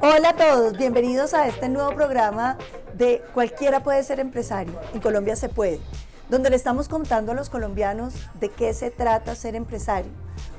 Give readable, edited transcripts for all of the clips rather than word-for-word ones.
Hola a todos, bienvenidos a este nuevo programa de Cualquiera puede ser empresario, en Colombia se puede, donde le estamos contando a los colombianos de qué se trata ser empresario,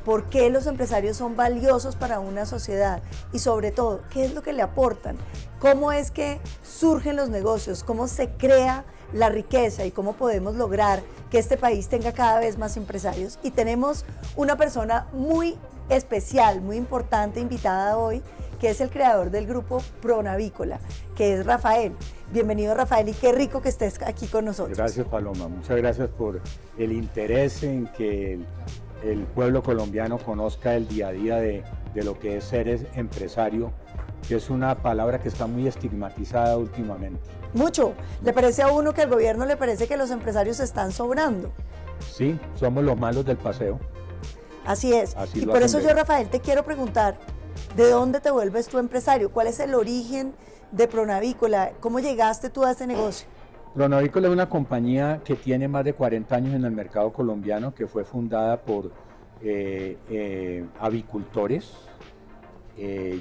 por qué los empresarios son valiosos para una sociedad y sobre todo, qué es lo que le aportan, cómo es que surgen los negocios, cómo se crea la riqueza y cómo podemos lograr que este país tenga cada vez más empresarios. Y tenemos una persona muy especial, muy importante, invitada hoy, que es el creador del grupo Pronavícola, que es Rafael. Bienvenido, Rafael, y qué rico que estés aquí con nosotros. Gracias, Paloma. Muchas gracias por el interés en que el pueblo colombiano conozca el día a día de lo que es ser empresario, que es una palabra que está muy estigmatizada últimamente. Mucho. ¿Le parece a uno que al gobierno le parece que los empresarios están sobrando? Sí, somos los malos del paseo. Así es. Y por eso yo, Rafael, te quiero preguntar, ¿de dónde te vuelves tú empresario? ¿Cuál es el origen de Pronavícola? ¿Cómo llegaste tú a este negocio? Pronavícola es una compañía que tiene más de 40 años en el mercado colombiano, que fue fundada por avicultores.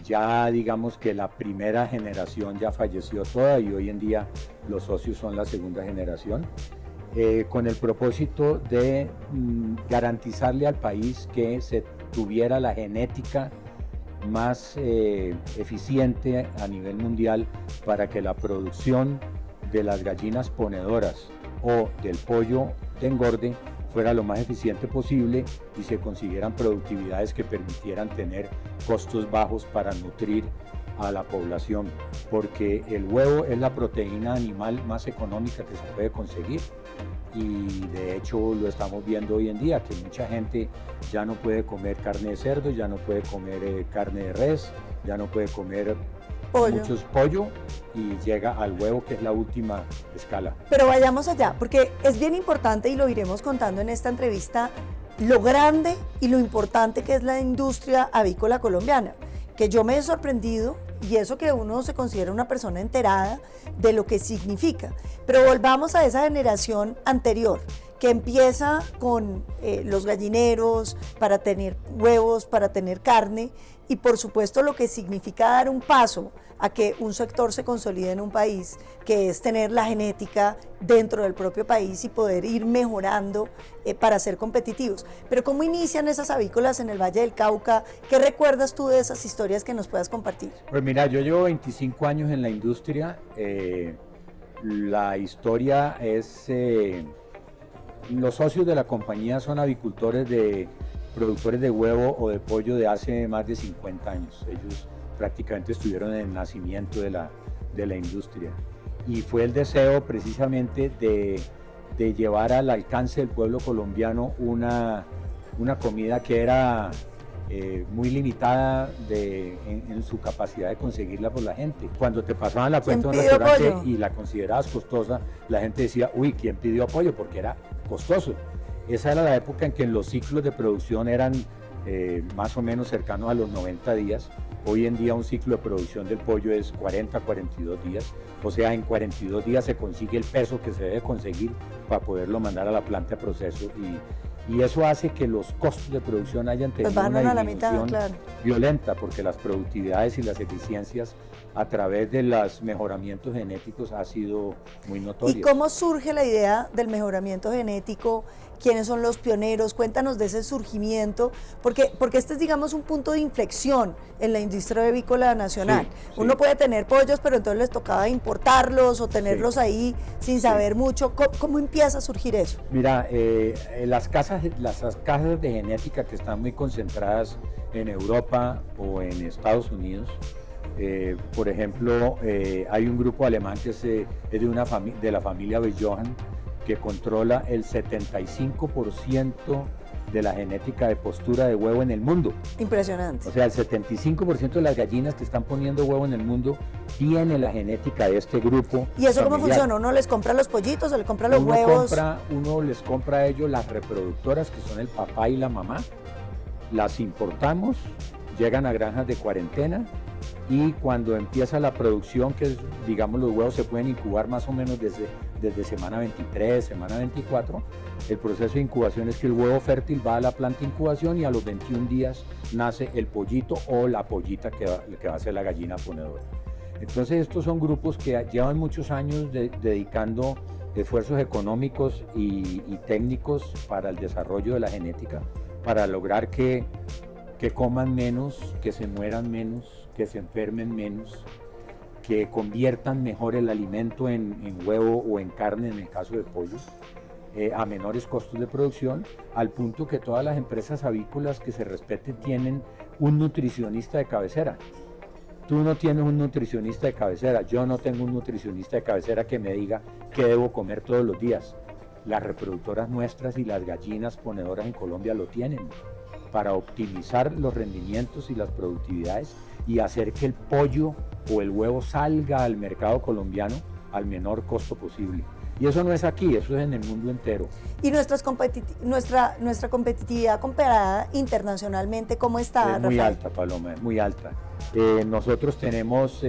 Ya digamos que la primera generación ya falleció toda y hoy en día los socios son la segunda generación, con el propósito de garantizarle al país que se tuviera la genética más eficiente a nivel mundial para que la producción de las gallinas ponedoras o del pollo de engorde fuera lo más eficiente posible y se consiguieran productividades que permitieran tener costos bajos para nutrir a la población, porque el huevo es la proteína animal más económica que se puede conseguir y de hecho lo estamos viendo hoy en día, que mucha gente ya no puede comer carne de cerdo, ya no puede comer carne de res, ya no puede comer muchos pollo y llega al huevo, que es la última escala. Pero vayamos allá, porque es bien importante y lo iremos contando en esta entrevista, lo grande y lo importante que es la industria avícola colombiana, que yo me he sorprendido, y eso que uno se considera una persona enterada de lo que significa. Pero volvamos a esa generación anterior, que empieza con los gallineros para tener huevos, para tener carne, y por supuesto lo que significa dar un paso a que un sector se consolide en un país, que es tener la genética dentro del propio país y poder ir mejorando para ser competitivos. Pero ¿cómo inician esas avícolas en el Valle del Cauca? ¿Qué recuerdas tú de esas historias que nos puedas compartir? Pues mira, yo llevo 25 años en la industria. La historia es... los socios de la compañía son avicultores productores de huevo o de pollo de hace más de 50 años. Ellos prácticamente estuvieron en el nacimiento de la industria. Y fue el deseo precisamente de llevar al alcance del pueblo colombiano una comida que era muy limitada en su capacidad de conseguirla por la gente. Cuando te pasaban la cuenta de un restaurante y la considerabas costosa, la gente decía, uy, ¿quién pidió apoyo? Porque era costoso. Esa era la época en que los ciclos de producción eran más o menos cercanos a los 90 días. Hoy en día un ciclo de producción del pollo es 40 a 42 días. O sea, en 42 días se consigue el peso que se debe conseguir para poderlo mandar a la planta de proceso y eso hace que los costos de producción hayan tenido una disminución violenta, porque las productividades y las eficiencias a través de los mejoramientos genéticos ha sido muy notoria. ¿Y cómo surge la idea del mejoramiento genético? ¿Quiénes son los pioneros? Cuéntanos de ese surgimiento, porque este es, digamos, un punto de inflexión en la industria avícola nacional. Sí. Uno puede tener pollos, pero entonces les tocaba importarlos o tenerlos ahí sin saber mucho. ¿Cómo empieza a surgir eso? Mira, las casas de genética que están muy concentradas en Europa o en Estados Unidos, por ejemplo, hay un grupo alemán que es de la familia Bejohan, que controla el 75% de la genética de postura de huevo en el mundo. Impresionante. O sea, el 75% de las gallinas que están poniendo huevo en el mundo tiene la genética de este grupo. ¿Y eso cómo funciona? ¿Uno les compra los pollitos o le compra los huevos? Uno les compra a ellos las reproductoras, que son el papá y la mamá, las importamos, llegan a granjas de cuarentena, y cuando empieza la producción, que es, digamos, los huevos se pueden incubar más o menos desde desde semana 23, semana 24. El proceso de incubación es que el huevo fértil va a la planta de incubación y a los 21 días nace el pollito o la pollita que va a ser la gallina ponedora. Entonces estos son grupos que llevan muchos años dedicando esfuerzos económicos y técnicos para el desarrollo de la genética, para lograr que coman menos, que se mueran menos, que se enfermen menos, que conviertan mejor el alimento en huevo o en carne, en el caso de pollo, a menores costos de producción, al punto que todas las empresas avícolas que se respeten tienen un nutricionista de cabecera. Tú no tienes un nutricionista de cabecera, yo no tengo un nutricionista de cabecera que me diga qué debo comer todos los días. Las reproductoras nuestras y las gallinas ponedoras en Colombia lo tienen para optimizar los rendimientos y las productividades y hacer que el pollo o el huevo salga al mercado colombiano al menor costo posible. Y eso no es aquí, eso es en el mundo entero. ¿Y nuestra competitividad comparada internacionalmente cómo está, Es muy Rafael? alta, Paloma, es muy alta. Nosotros tenemos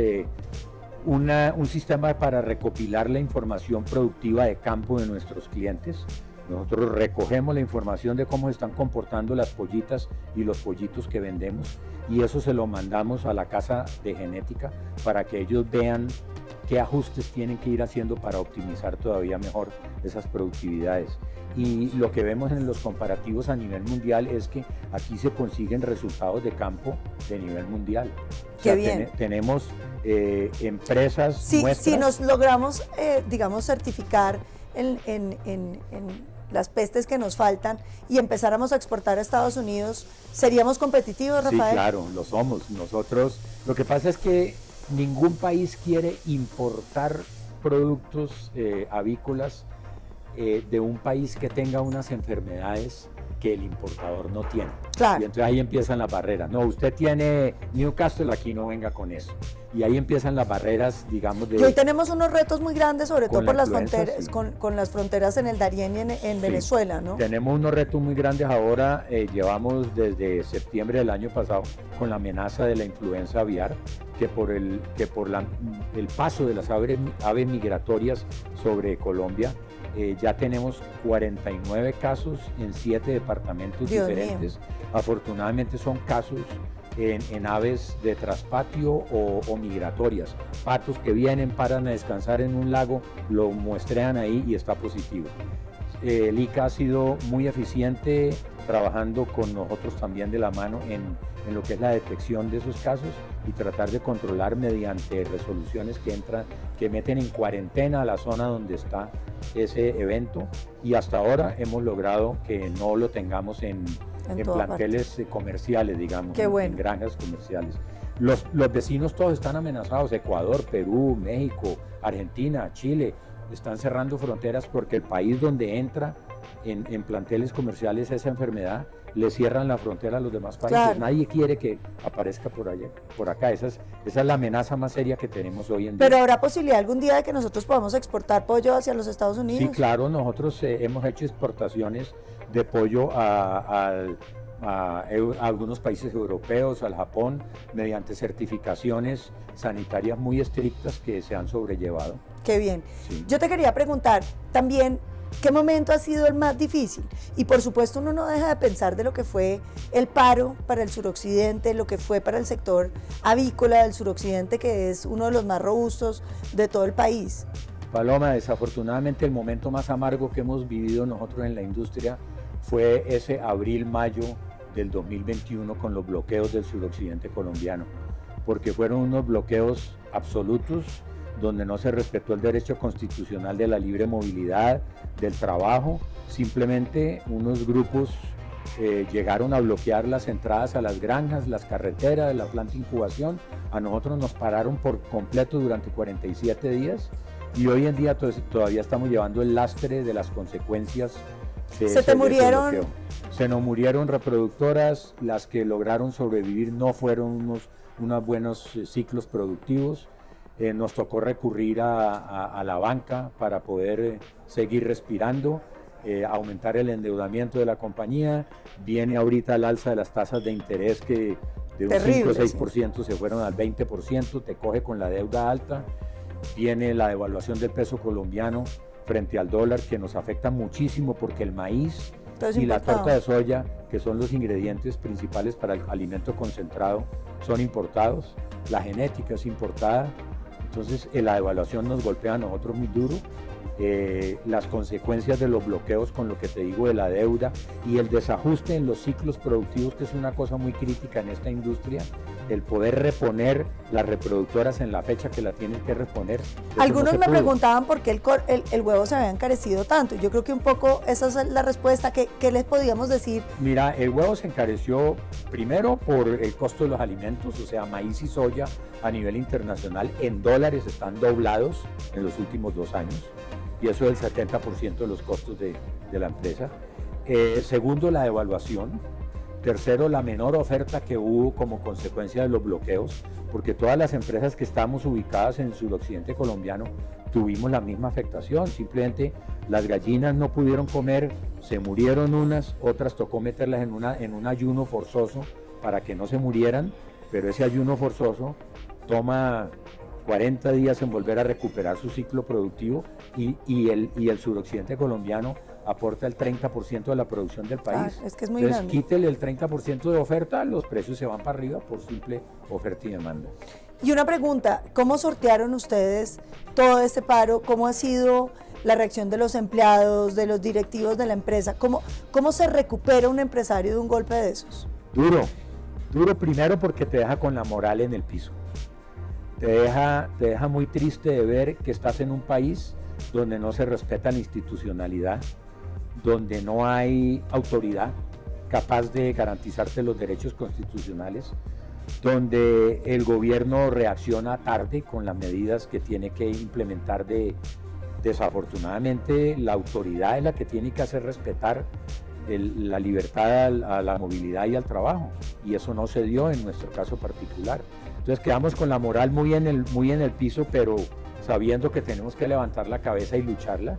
un sistema para recopilar la información productiva de campo de nuestros clientes. Nosotros recogemos la información de cómo se están comportando las pollitas y los pollitos que vendemos y eso se lo mandamos a la casa de genética para que ellos vean qué ajustes tienen que ir haciendo para optimizar todavía mejor esas productividades. Y lo que vemos en los comparativos a nivel mundial es que aquí se consiguen resultados de campo de nivel mundial. Qué bien. Tenemos empresas Si nuestras. nos logramos, digamos, certificar en las pestes que nos faltan y empezáramos a exportar a Estados Unidos, ¿seríamos competitivos, Rafael? Sí, claro, lo somos. Nosotros, lo que pasa es que ningún país quiere importar productos avícolas de un país que tenga unas enfermedades que el importador no tiene. Claro. Y entonces ahí empiezan las barreras. No, usted tiene Newcastle, aquí no venga con eso. Y ahí empiezan las barreras, digamos, de... Y hoy tenemos unos retos muy grandes, sobre todo Con por la las influenza, fronteras, sí. con las fronteras en el Darién y en Sí. Venezuela, ¿no? Tenemos unos retos muy grandes ahora, llevamos desde septiembre del año pasado con la amenaza de la influenza aviar, que por el paso de las aves migratorias sobre Colombia, ya tenemos 49 casos en 7 departamentos Dios diferentes. Afortunadamente son casos en aves de traspatio o migratorias. Patos que vienen, paran a descansar en un lago, lo muestrean ahí y está positivo. El ICA ha sido muy eficiente trabajando con nosotros también de la mano en lo que es la detección de esos casos y tratar de controlar mediante resoluciones que meten en cuarentena a la zona donde está ese evento y hasta ahora hemos logrado que no lo tengamos en planteles comerciales, digamos, Qué bueno. en granjas comerciales. Los vecinos todos están amenazados, Ecuador, Perú, México, Argentina, Chile, están cerrando fronteras porque el país donde entra en planteles comerciales esa enfermedad le cierran la frontera a los demás países. Claro. Nadie quiere que aparezca por acá. Esa es la amenaza más seria que tenemos hoy en día. Pero ¿habrá posibilidad algún día de que nosotros podamos exportar pollo hacia los Estados Unidos? Sí, claro, nosotros hemos hecho exportaciones de pollo a algunos países europeos, al Japón, mediante certificaciones sanitarias muy estrictas que se han sobrellevado. Qué bien. Sí. Yo te quería preguntar también, ¿qué momento ha sido el más difícil? Y por supuesto uno no deja de pensar de lo que fue el paro para el suroccidente, lo que fue para el sector avícola del suroccidente, que es uno de los más robustos de todo el país. Paloma, desafortunadamente el momento más amargo que hemos vivido nosotros en la industria fue ese abril-mayo del 2021 con los bloqueos del suroccidente colombiano, porque fueron unos bloqueos absolutos donde no se respetó el derecho constitucional de la libre movilidad, del trabajo. Simplemente unos grupos llegaron a bloquear las entradas a las granjas, las carreteras, la planta de incubación. A nosotros nos pararon por completo durante 47 días y hoy en día todavía estamos llevando el lastre de las consecuencias de ¿Se te murieron? bloqueo. Se nos murieron reproductoras, las que lograron sobrevivir no fueron unos buenos ciclos productivos. Nos tocó recurrir a la banca para poder seguir respirando, aumentar el endeudamiento de la compañía. Viene ahorita el alza de las tasas de interés que de un Terrible, 5 o 6% se fueron al 20%, te coge con la deuda alta. Viene la devaluación del peso colombiano frente al dólar, que nos afecta muchísimo porque el maíz Entonces, y la importado. torta de soya, que son los ingredientes principales para el alimento concentrado, son importados, la genética es importada, entonces la devaluación nos golpea a nosotros muy duro. Las consecuencias de los bloqueos, con lo que te digo de la deuda y el desajuste en los ciclos productivos, que es una cosa muy crítica en esta industria, el poder reponer las reproductoras en la fecha que la tienen que reponer. Algunos no me pudo. preguntaban por qué el huevo se había encarecido tanto. Yo creo que un poco esa es la respuesta. ¿Qué les podíamos decir? Mira, el huevo se encareció primero por el costo de los alimentos, o sea, maíz y soya a nivel internacional en dólares están doblados en los últimos 2 años, y eso es el 70% de los costos de la empresa. Segundo, la devaluación. Tercero, la menor oferta que hubo como consecuencia de los bloqueos, porque todas las empresas que estamos ubicadas en el suroccidente colombiano tuvimos la misma afectación. Simplemente las gallinas no pudieron comer, se murieron unas, otras tocó meterlas en un ayuno forzoso para que no se murieran, pero ese ayuno forzoso toma 40 días en volver a recuperar su ciclo productivo, y el suroccidente colombiano aporta el 30% de la producción del país. Es que es muy Entonces, grande. quítele el 30% de oferta, los precios se van para arriba por simple oferta y demanda. Y una pregunta, ¿cómo sortearon ustedes todo este paro? ¿Cómo ha sido la reacción de los empleados, de los directivos de la empresa? ¿Cómo se recupera un empresario de un golpe de esos? Duro primero porque te deja con la moral en el piso. Te deja muy triste de ver que estás en un país donde no se respeta la institucionalidad, donde no hay autoridad capaz de garantizarte los derechos constitucionales, donde el gobierno reacciona tarde con las medidas que tiene que implementar. Desafortunadamente, la autoridad es la que tiene que hacer respetar la libertad a la movilidad y al trabajo, y eso no se dio en nuestro caso particular. Entonces quedamos con la moral muy en el piso, pero sabiendo que tenemos que levantar la cabeza y lucharla.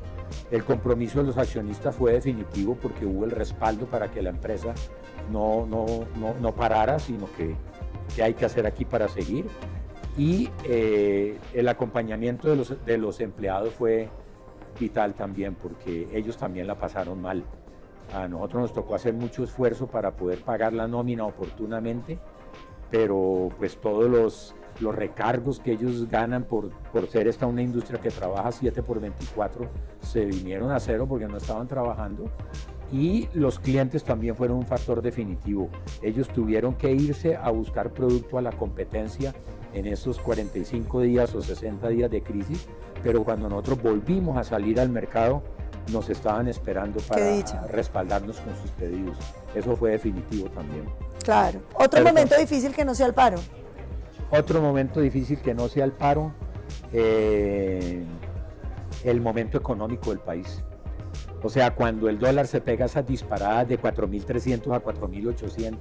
El compromiso de los accionistas fue definitivo porque hubo el respaldo para que la empresa no parara, sino que hay que hacer aquí para seguir. Y el acompañamiento de los empleados fue vital también, porque ellos también la pasaron mal. A nosotros nos tocó hacer mucho esfuerzo para poder pagar la nómina oportunamente, pero pues todos los recargos que ellos ganan por ser una industria que trabaja 7x24 se vinieron a cero porque no estaban trabajando, y los clientes también fueron un factor definitivo. Ellos tuvieron que irse a buscar producto a la competencia en esos 45 días o 60 días de crisis, pero cuando nosotros volvimos a salir al mercado nos estaban esperando para respaldarnos con sus pedidos. Eso fue definitivo también. Claro. Otro momento difícil que no sea el paro. Otro momento difícil que no sea el paro, el momento económico del país. O sea, cuando el dólar se pega esas disparadas de 4.300 a 4.800,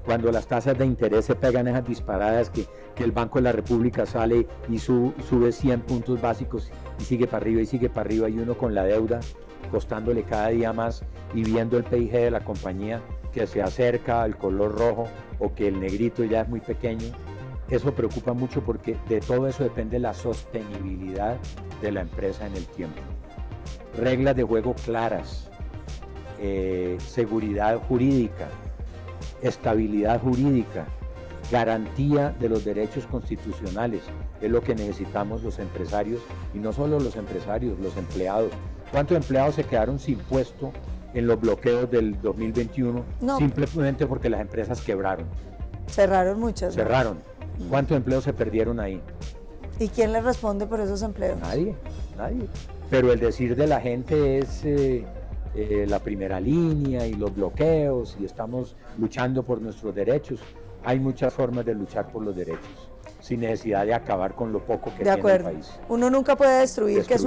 cuando las tasas de interés se pegan esas disparadas que el Banco de la República sale y sube 100 puntos básicos y sigue para arriba y sigue para arriba, y uno con la deuda costándole cada día más y viendo el PIG de la compañía que se acerca al color rojo o que el negrito ya es muy pequeño. Eso preocupa mucho porque de todo eso depende la sostenibilidad de la empresa en el tiempo. Reglas de juego claras, seguridad jurídica, estabilidad jurídica, garantía de los derechos constitucionales, es lo que necesitamos los empresarios, y no solo los empresarios, los empleados. ¿Cuántos empleados se quedaron sin puesto en los bloqueos del 2021? No. Simplemente porque las empresas quebraron. Cerraron muchas. Cerraron. ¿Cuántos empleos se perdieron ahí? ¿Y quién le responde por esos empleos? Nadie. Pero el decir de la gente es la primera línea y los bloqueos, y estamos luchando por nuestros derechos. Hay muchas formas de luchar por los derechos, sin necesidad de acabar con lo poco que tiene el país. Uno nunca puede destruir, que es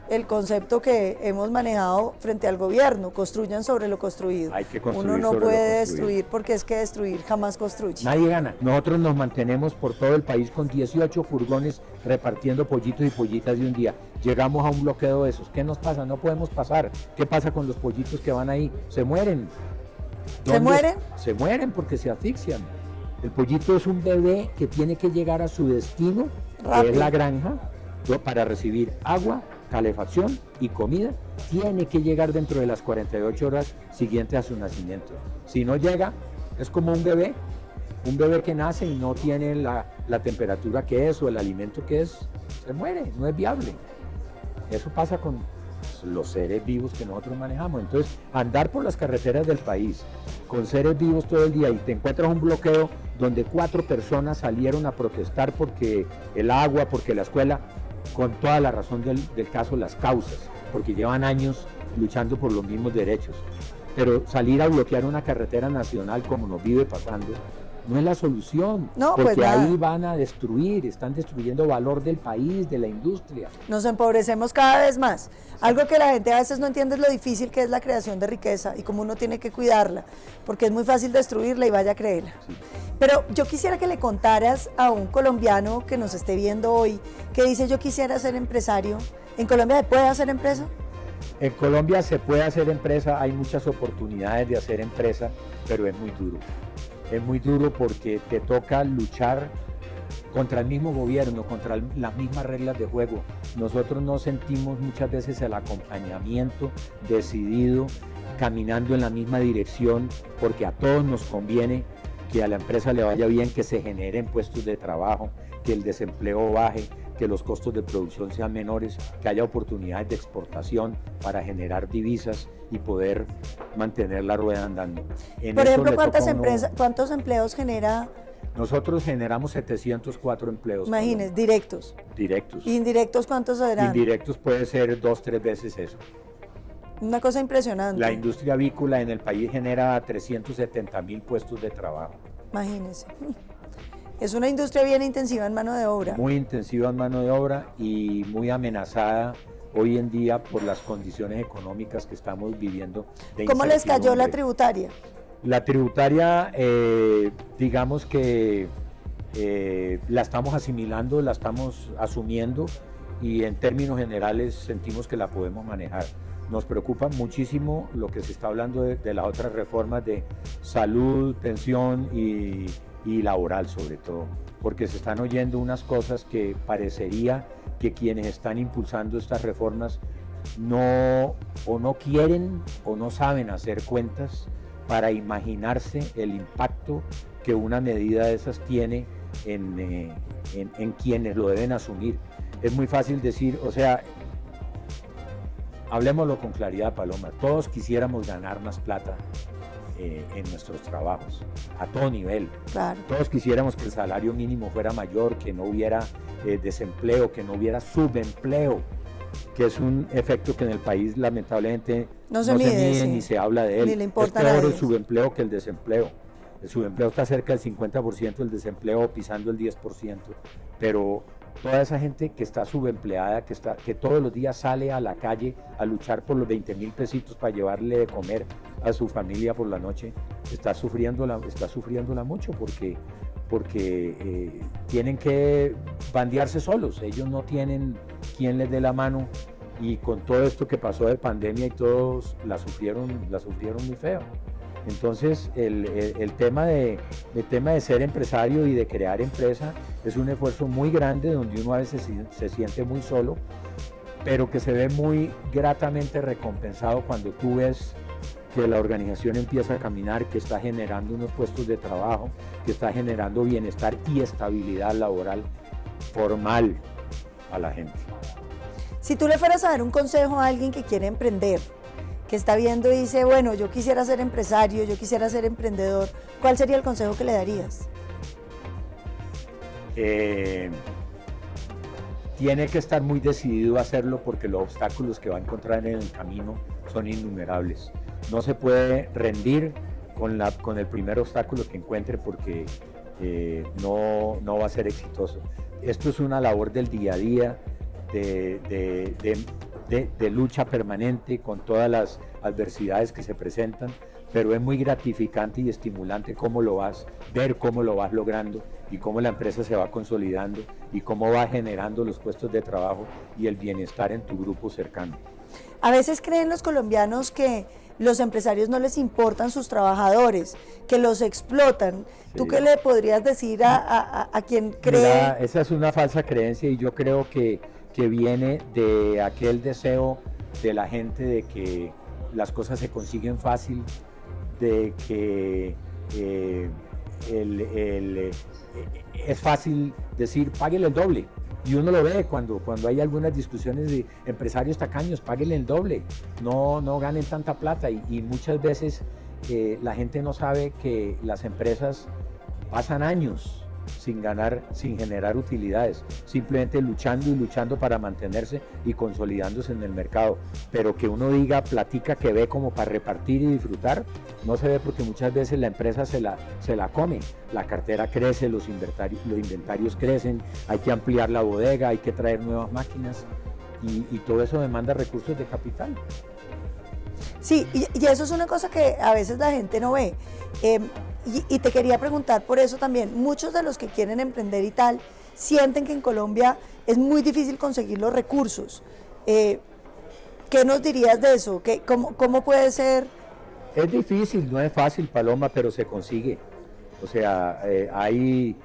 el concepto que hemos manejado frente al gobierno: construyan sobre lo construido. Hay que construir. Uno no puede destruir, porque es que destruir jamás construye. Nadie gana. Nosotros nos mantenemos por todo el país con 18 furgones repartiendo pollitos y pollitas de un día. Llegamos a un bloqueo de esos. ¿Qué nos pasa? No podemos pasar. ¿Qué pasa con los pollitos que van ahí? Se mueren. ¿Se mueren? Se mueren porque se asfixian. El pollito es un bebé que tiene que llegar a su destino, que es la granja, para recibir agua, calefacción y comida, tiene que llegar dentro de las 48 horas siguientes a su nacimiento. Si no llega, es como un bebé que nace y no tiene la temperatura que es o el alimento que es, se muere, no es viable. Eso pasa con los seres vivos que nosotros manejamos. Entonces, andar por las carreteras del país con seres vivos todo el día y te encuentras un bloqueo donde 4 personas salieron a protestar porque el agua, porque la escuela, con toda la razón del caso, las causas, porque llevan años luchando por los mismos derechos. Pero salir a bloquear una carretera nacional como nos vive pasando, no es la solución, No, porque pues nada. ahí van a destruir, están destruyendo valor del país, de la industria. Nos empobrecemos cada vez más. Algo que la gente a veces no entiende es lo difícil que es la creación de riqueza y cómo uno tiene que cuidarla, porque es muy fácil destruirla y vaya a creerla. Sí. Pero yo quisiera que le contaras a un colombiano que nos esté viendo hoy, que dice yo quisiera ser empresario. ¿En Colombia se puede hacer empresa? En Colombia se puede hacer empresa, hay muchas oportunidades de hacer empresa, pero es muy duro. Es muy duro porque te toca luchar contra el mismo gobierno, contra las mismas reglas de juego. Nosotros no sentimos muchas veces el acompañamiento decidido, caminando en la misma dirección, porque a todos nos conviene que a la empresa le vaya bien, que se generen puestos de trabajo, que el desempleo baje, que los costos de producción sean menores, que haya oportunidades de exportación para generar divisas y poder mantener la rueda andando. Por ejemplo, ¿cuántos empleos genera? Nosotros generamos 704 empleos. Imagínense, directos. Directos. ¿Y indirectos cuántos serán? Indirectos puede ser 2-3 veces eso. Una cosa impresionante. La industria avícola en el país genera 370.000 puestos de trabajo. Imagínense. Es una industria bien intensiva en mano de obra. Muy intensiva en mano de obra y muy amenazada hoy en día por las condiciones económicas que estamos viviendo. ¿Cómo les cayó la tributaria? La tributaria, digamos que la estamos asimilando, la estamos asumiendo y en términos generales sentimos que la podemos manejar. Nos preocupa muchísimo lo que se está hablando de las otras reformas de salud, pensión y laboral sobre todo, porque se están oyendo unas cosas que parecería que quienes están impulsando estas reformas no quieren o no saben hacer cuentas para imaginarse el impacto que una medida de esas tiene en quienes lo deben asumir. Es muy fácil decir, o sea, hablemoslo con claridad, Paloma, todos quisiéramos ganar más plata en nuestros trabajos, a todo nivel. Claro. Todos quisiéramos que el salario mínimo fuera mayor, que no hubiera desempleo, que no hubiera subempleo, que es un efecto que en el país lamentablemente no se mide sí, ni se habla de él. Ni le importa es peor el subempleo que el desempleo. El subempleo está cerca del 50%, el desempleo pisando el 10%, pero toda esa gente que está subempleada, que todos los días sale a la calle a luchar por los 20.000 pesitos para llevarle de comer a su familia por la noche, está sufriéndola mucho porque tienen que bandearse solos, ellos no tienen quien les dé la mano y con todo esto que pasó de pandemia y todos la sufrieron muy feo. Entonces el tema de ser empresario y de crear empresa es un esfuerzo muy grande donde uno a veces se siente muy solo, pero que se ve muy gratamente recompensado cuando tú ves que la organización empieza a caminar, que está generando unos puestos de trabajo, que está generando bienestar y estabilidad laboral formal a la gente. Si tú le fueras a dar un consejo a alguien que quiere emprender, que está viendo y dice, bueno, yo quisiera ser empresario, yo quisiera ser emprendedor, ¿cuál sería el consejo que le darías? Tiene que estar muy decidido a hacerlo porque los obstáculos que va a encontrar en el camino son innumerables. No se puede rendir con el primer obstáculo que encuentre porque no va a ser exitoso. Esto es una labor del día a día, de lucha permanente con todas las adversidades que se presentan, pero es muy gratificante y estimulante ver cómo lo vas logrando y cómo la empresa se va consolidando y cómo va generando los puestos de trabajo y el bienestar en tu grupo cercano. A veces creen los colombianos que los empresarios no les importan sus trabajadores, que los explotan. Sí. ¿Tú qué le podrías decir a quien cree? Mira, esa es una falsa creencia y yo creo que que viene de aquel deseo de la gente de que las cosas se consiguen fácil, de que es fácil decir, páguele el doble. Y uno lo ve cuando hay algunas discusiones de empresarios tacaños, páguenle el doble, no ganen tanta plata. Y muchas veces la gente no sabe que las empresas pasan años sin generar utilidades, simplemente luchando y luchando para mantenerse y consolidándose en el mercado. Pero que uno diga platica que ve como para repartir y disfrutar, no se ve, porque muchas veces la empresa se la come. La cartera crece, los inventarios crecen, hay que ampliar la bodega, hay que traer nuevas máquinas y todo eso demanda recursos de capital. Sí, y eso es una cosa que a veces la gente no ve. Y te quería preguntar por eso también, muchos de los que quieren emprender y tal, sienten que en Colombia es muy difícil conseguir los recursos. ¿Qué nos dirías de eso? ¿Cómo puede ser? Es difícil, no es fácil, Paloma, pero se consigue. O sea, hay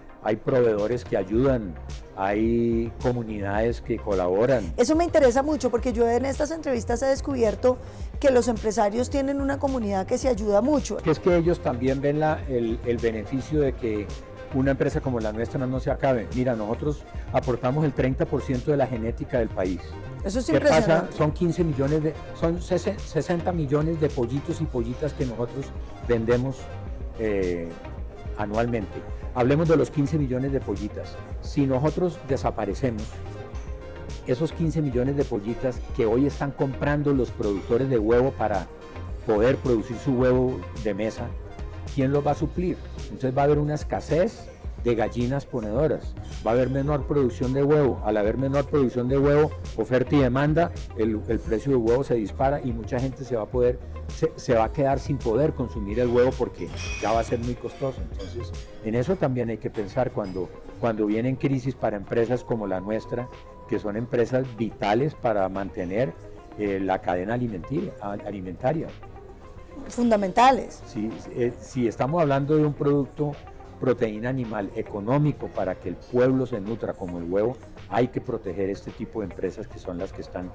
proveedores que ayudan, hay comunidades que colaboran. Eso me interesa mucho porque yo en estas entrevistas he descubierto que los empresarios tienen una comunidad que se ayuda mucho. Es que ellos también ven el beneficio de que una empresa como la nuestra no se acabe. Mira, nosotros aportamos el 30% de la genética del país. Eso es ¿Qué impresionante. pasa? Son 60 millones de pollitos y pollitas que nosotros vendemos anualmente. Hablemos de los 15 millones de pollitas. Si nosotros desaparecemos, esos 15 millones de pollitas que hoy están comprando los productores de huevo para poder producir su huevo de mesa, ¿quién los va a suplir? Entonces va a haber una escasez de gallinas ponedoras, va a haber menor producción de huevo. Al haber menor producción de huevo, oferta y demanda, el precio del huevo se dispara y mucha gente se va a quedar sin poder consumir el huevo porque ya va a ser muy costoso. Entonces, en eso también hay que pensar cuando vienen crisis para empresas como la nuestra, que son empresas vitales para mantener la cadena alimentaria. Fundamentales. Si estamos hablando de un producto, proteína animal económico para que el pueblo se nutra como el huevo, hay que proteger este tipo de empresas que son las que están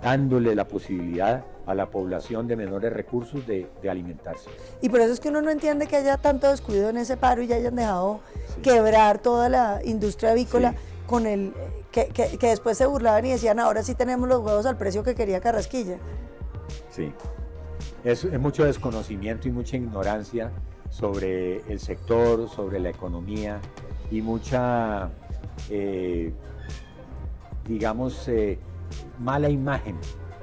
dándole la posibilidad a la población de menores recursos de alimentarse. Y por eso es que uno no entiende que haya tanto descuido en ese paro y ya hayan dejado quebrar toda la industria avícola, Sí. con que después se burlaban y decían, ahora sí tenemos los huevos al precio que quería Carrasquilla. Sí, es mucho desconocimiento y mucha ignorancia sobre el sector, sobre la economía y mucha, mala imagen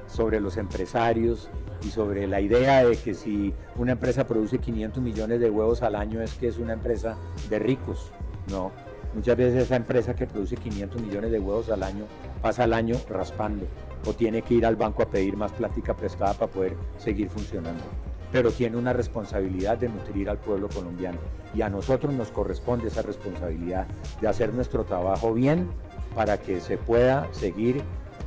sobre los empresarios y sobre la idea de que si una empresa produce 500 millones de huevos al año es que es una empresa de ricos. No, muchas veces esa empresa que produce 500 millones de huevos al año pasa el año raspando o tiene que ir al banco a pedir más plática prestada para poder seguir funcionando. Pero tiene una responsabilidad de nutrir al pueblo colombiano y a nosotros nos corresponde esa responsabilidad de hacer nuestro trabajo bien para que se pueda seguir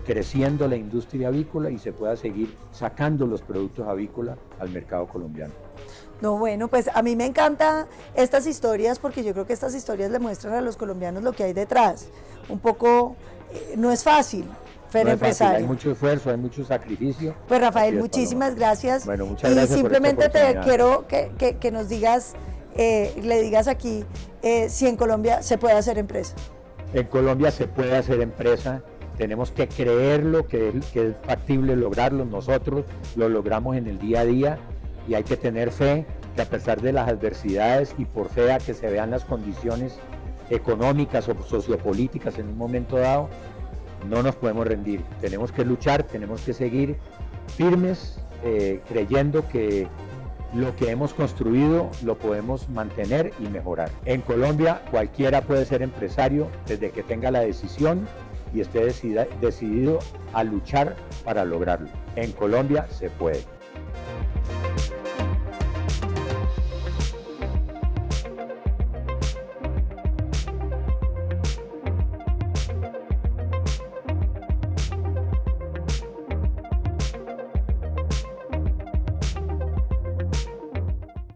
creciendo la industria avícola y se pueda seguir sacando los productos avícolas al mercado colombiano. No, bueno, pues a mí me encantan estas historias porque yo creo que estas historias le muestran a los colombianos lo que hay detrás. Un poco, no es fácil ser empresario. Hay mucho esfuerzo, hay mucho sacrificio. Pues Rafael, muchísimas gracias. Bueno, muchas gracias. Y simplemente por esta te quiero que nos digas, le digas aquí, si en Colombia se puede hacer empresa. En Colombia se puede hacer empresa. Tenemos que creerlo, que es factible lograrlo. Nosotros lo logramos en el día a día y hay que tener fe que a pesar de las adversidades y por fea que se vean las condiciones económicas o sociopolíticas en un momento dado, no nos podemos rendir. Tenemos que luchar, tenemos que seguir firmes, creyendo que lo que hemos construido lo podemos mantener y mejorar. En Colombia cualquiera puede ser empresario desde que tenga la decisión y esté decidido a luchar para lograrlo. En Colombia se puede.